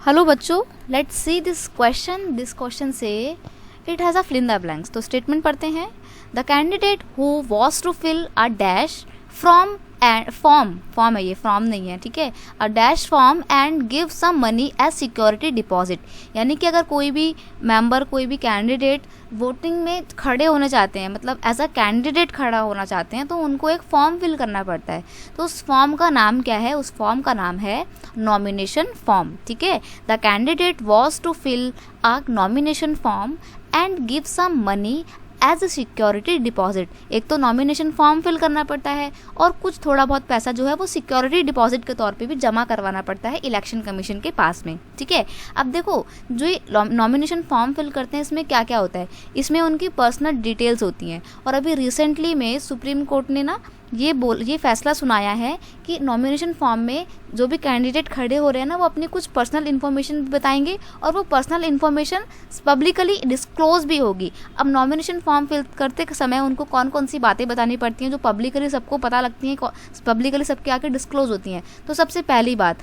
Hello बच्चों, let's see this question. This question से it has a fill in the blanks. तो statement पढ़ते हैं. The candidate who was to fill a dash from form है, ये from नहीं है, ठीक है. A dash form and give some money as security deposit. यानी कि अगर कोई भी मेंबर, कोई भी कैंडिडेट वोटिंग में खड़े होना चाहते हैं, मतलब एज अ कैंडिडेट खड़ा होना चाहते हैं, तो उनको एक फॉर्म फिल करना पड़ता है. तो उस फॉर्म का नाम क्या है? उस फॉर्म का नाम है नॉमिनेशन फॉर्म. ठीक है. The candidate was to fill a nomination form and give some money as a security deposit. एक तो नॉमिनेशन फॉर्म फिल करना पड़ता है और कुछ थोड़ा बहुत पैसा जो है वो सिक्योरिटी डिपॉजिट के तौर पे भी जमा करवाना पड़ता है इलेक्शन कमीशन के पास में. ठीक है. अब देखो, जो ये नॉमिनेशन फॉर्म फिल करते हैं इसमें क्या क्या होता है. इसमें उनकी पर्सनल डिटेल्स होती हैं. और अभी रिसेंटली में सुप्रीम कोर्ट ने ना ये फैसला सुनाया है कि नॉमिनेशन फॉर्म में जो भी कैंडिडेट खड़े हो रहे हैं ना, वो अपनी कुछ पर्सनल इन्फॉर्मेशन बताएंगे और वो पर्सनल इन्फॉर्मेशन पब्लिकली डिस्क्लोज भी होगी. अब नॉमिनेशन फॉर्म फिल करते समय उनको कौन कौन सी बातें बतानी पड़ती हैं जो पब्लिकली सबको पता लगती हैं, पब्लिकली सबके आके डिस्क्लोज होती हैं. तो सबसे पहली बात,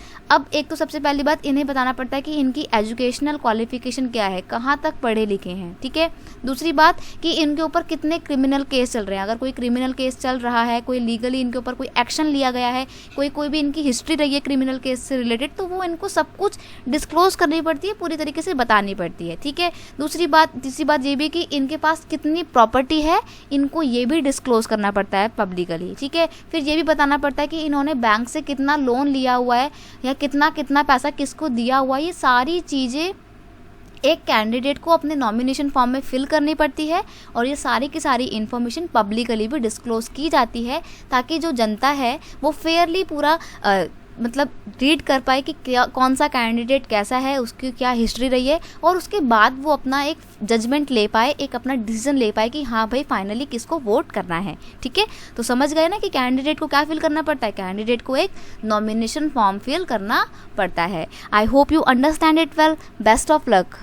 सबसे पहली बात इन्हें बताना पड़ता है कि इनकी एजुकेशनल क्वालिफिकेशन क्या है, कहाँ तक पढ़े लिखे हैं. ठीक है. दूसरी बात कि इनके ऊपर कितने क्रिमिनल केस चल रहे हैं. अगर कोई क्रिमिनल केस चल रहा है, कोई लीगली इनके ऊपर कोई एक्शन लिया गया है, कोई भी इनकी हिस्ट्री रही है क्रिमिनल केस से रिलेटेड, तो वो इनको सब कुछ डिस्क्लोज करनी पड़ती है, पूरी तरीके से बतानी पड़ती है. ठीक है. तीसरी बात ये भी कि इनके पास कितनी प्रॉपर्टी है, इनको ये भी डिस्क्लोज करना पड़ता है पब्लिकली. ठीक है. फिर ये भी बताना पड़ता है कि इन्होंने बैंक से कितना लोन लिया हुआ है या कितना पैसा किसको दिया हुआ है. ये सारी चीज़ें एक कैंडिडेट को अपने नॉमिनेशन फॉर्म में फिल करनी पड़ती है और ये सारी की सारी इन्फॉर्मेशन पब्लिकली भी डिस्क्लोज की जाती है, ताकि जो जनता है वो फेयरली पूरा मतलब रीड कर पाए कि कौन सा कैंडिडेट कैसा है, उसकी क्या हिस्ट्री रही है, और उसके बाद वो अपना एक जजमेंट ले पाए, एक अपना डिसीजन ले पाए कि हाँ भाई फाइनली किसको वोट करना है. ठीक है. तो समझ गए ना कि कैंडिडेट को क्या फिल करना पड़ता है. कैंडिडेट को एक नॉमिनेशन फॉर्म फिल करना पड़ता है. I hope you understand it well. Best of luck.